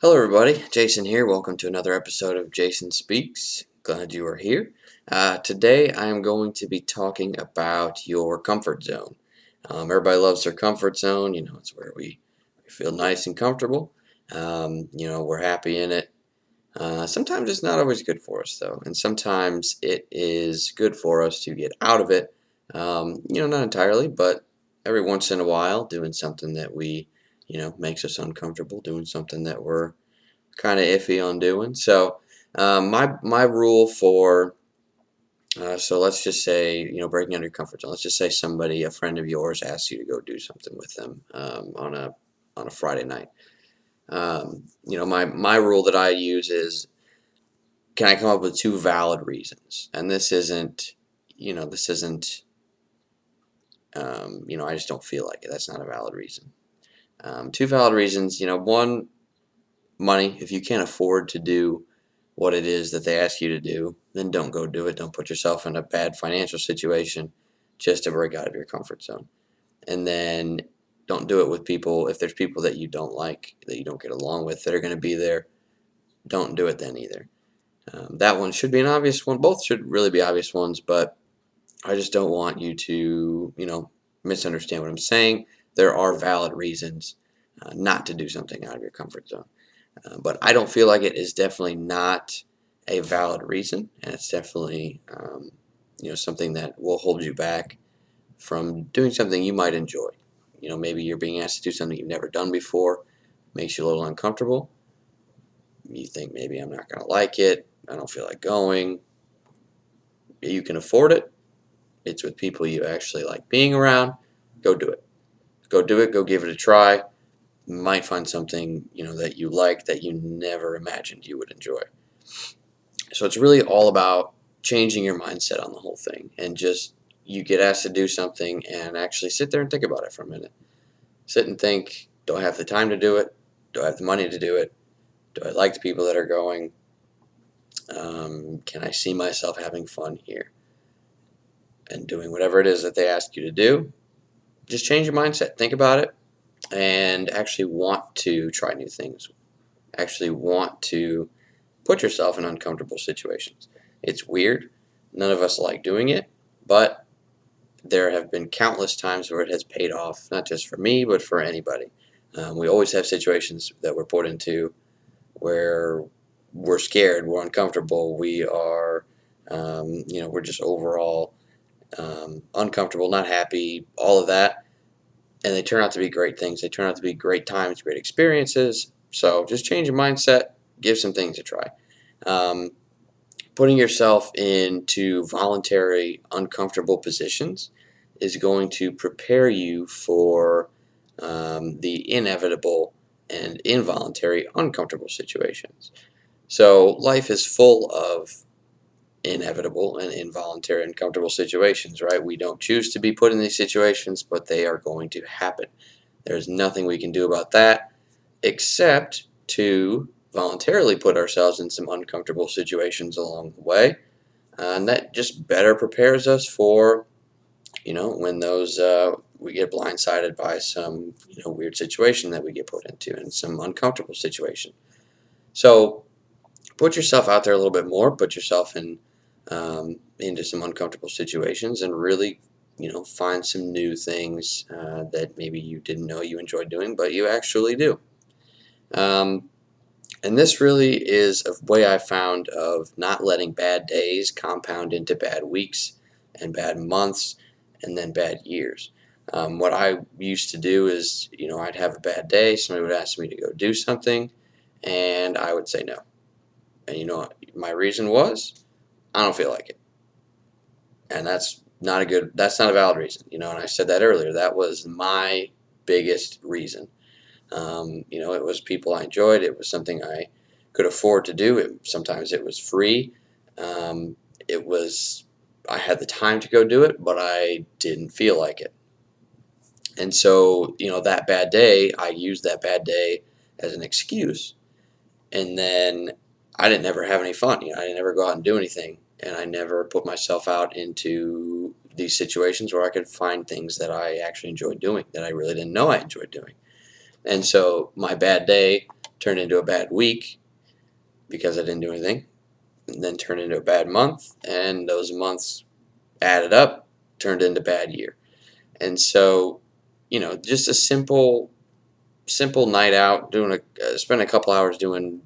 Hello, everybody. Jason here. Welcome to another episode of Jason Speaks. Glad you are here. Today, I am going to be talking about your comfort zone. Everybody loves their comfort zone. It's where we feel nice and comfortable. We're happy in it. Sometimes it's not always good for us, though, and sometimes it is good for us to get out of it. Not entirely, but every once in a while, doing something that makes us uncomfortable, doing something that we're kind of iffy on doing. So my rule for so let's just say breaking out of your comfort zone. Let's just say a friend of yours, asks you to go do something with them on a Friday night. My rule that I use is, can I come up with two valid reasons? And this isn't I just don't feel like it. That's not a valid reason. Two valid reasons. One, money. If you can't afford to do what it is that they ask you to do, then don't go do it. Don't put yourself in a bad financial situation just to break out of your comfort zone. And then don't do it with people. If there's people that you don't like, that you don't get along with, that are going to be there, don't do it then either. That one should be an obvious one. Both should really be obvious ones, but I just don't want you to, misunderstand what I'm saying. There are valid reasons not to do something out of your comfort zone. But I don't feel like it is definitely not a valid reason, and it's definitely something that will hold you back from doing something you might enjoy. Maybe you're being asked to do something you've never done before, makes you a little uncomfortable. You think maybe I'm not going to like it, I don't feel like going. You can afford it. It's with people you actually like being around. Go do it. Go do it. Go give it a try. You might find something that you like that you never imagined you would enjoy. So it's really all about changing your mindset on the whole thing, and just, you get asked to do something and actually sit there and think about it for a minute. Sit and think, do I have the time to do it? Do I have the money to do it? Do I like the people that are going? Can I see myself having fun here and doing whatever it is that they ask you to do? Just change your mindset. Think about it and actually want to try new things. Actually want to put yourself in uncomfortable situations. It's weird. None of us like doing it, but there have been countless times where it has paid off, not just for me, but for anybody. We always have situations that we're put into where we're scared, we're uncomfortable, we're just overall uncomfortable, not happy, all of that. And they turn out to be great things. They turn out to be great times, great experiences. So just change your mindset, give some things a try. Putting yourself into voluntary, uncomfortable positions is going to prepare you for the inevitable and involuntary, uncomfortable situations. So life is full of inevitable and involuntary, uncomfortable situations, right? We don't choose to be put in these situations, but they are going to happen. There's nothing we can do about that except to voluntarily put ourselves in some uncomfortable situations along the way, and that just better prepares us for when those we get blindsided by some weird situation that we get put into, and some uncomfortable situation. So put yourself out there a little bit more. Put yourself into some uncomfortable situations, and really find some new things that maybe you didn't know you enjoyed doing, but you actually do. And this really is a way I found of not letting bad days compound into bad weeks and bad months and then bad years. What I used to do is, I'd have a bad day, somebody would ask me to go do something, and I would say no. And my reason was, I don't feel like it. And that's not a valid reason, and I said that earlier. That was my biggest reason. It was people I enjoyed. It was something I could afford to do. Sometimes it was free. Um, I had the time to go do it, but I didn't feel like it. And so, that bad day, I used that bad day as an excuse. And then I didn't ever have any fun. I didn't ever go out and do anything. And I never put myself out into these situations where I could find things that I actually enjoyed doing, that I really didn't know I enjoyed doing. And so my bad day turned into a bad week because I didn't do anything, and then turned into a bad month, and those months added up, turned into bad year. And so, just a simple night out, spend a couple hours doing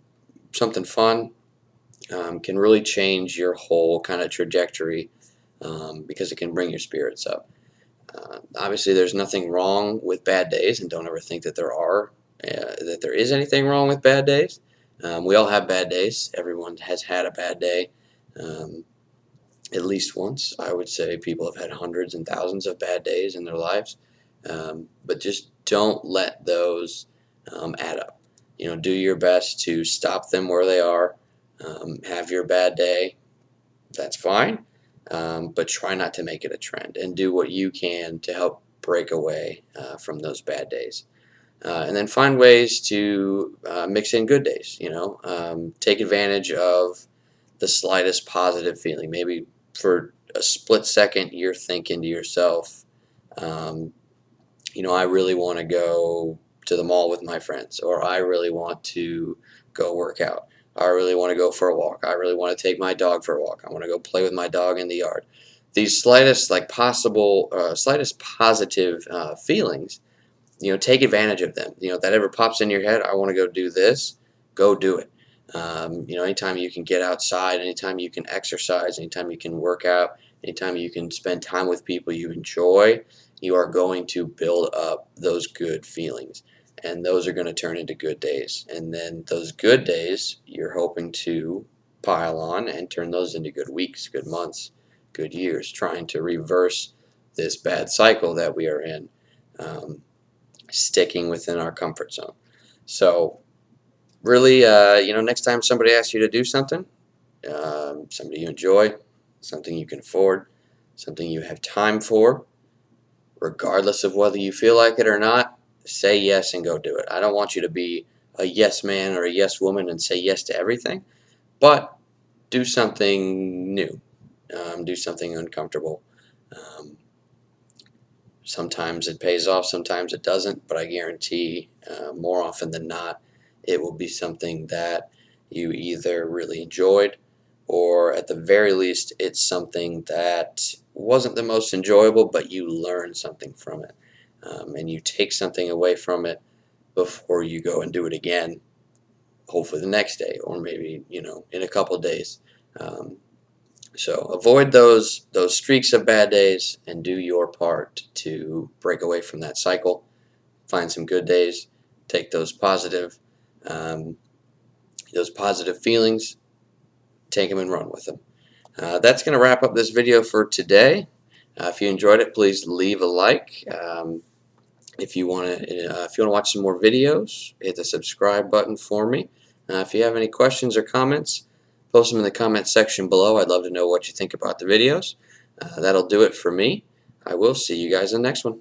something fun, can really change your whole kind of trajectory, because it can bring your spirits up. Obviously, there's nothing wrong with bad days, and don't ever think that that there is anything wrong with bad days. We all have bad days. Everyone has had a bad day, um, at least once. I would say people have had hundreds and thousands of bad days in their lives, but just don't let those add up. Do your best to stop them where they are. Have your bad day, that's fine, but try not to make it a trend, and do what you can to help break away from those bad days. And then find ways to mix in good days. Take advantage of the slightest positive feeling. Maybe for a split second you're thinking to yourself, um, I really want to go to the mall with my friends, or I really want to go work out. I really want to go for a walk. I really want to take my dog for a walk. I want to go play with my dog in the yard. These slightest, slightest positive feelings, take advantage of them. That ever pops in your head, I want to go do this, go do it. Anytime you can get outside, anytime you can exercise, anytime you can work out, anytime you can spend time with people you enjoy, you are going to build up those good feelings. And those are going to turn into good days. And then those good days, you're hoping to pile on and turn those into good weeks, good months, good years, trying to reverse this bad cycle that we are in, sticking within our comfort zone. So, really, next time somebody asks you to do something, something you enjoy, something you can afford, something you have time for, regardless of whether you feel like it or not, say yes and go do it. I don't want you to be a yes man or a yes woman and say yes to everything, but do something new, do something uncomfortable. Um, Sometimes it pays off, sometimes it doesn't, but I guarantee more often than not, it will be something that you either really enjoyed, or at the very least, it's something that wasn't the most enjoyable, but you learned something from it. And you take something away from it before you go and do it again, hopefully the next day, or maybe, in a couple days. Um, so avoid those streaks of bad days and do your part to break away from that cycle. Find some good days. Take um, those positive feelings, take them and run with them. That's going to wrap up this video for today. If you enjoyed it, please leave a like. If you want to watch some more videos, hit the subscribe button for me. If you have any questions or comments, post them in the comment section below. I'd love to know what you think about the videos. That'll do it for me. I will see you guys in the next one.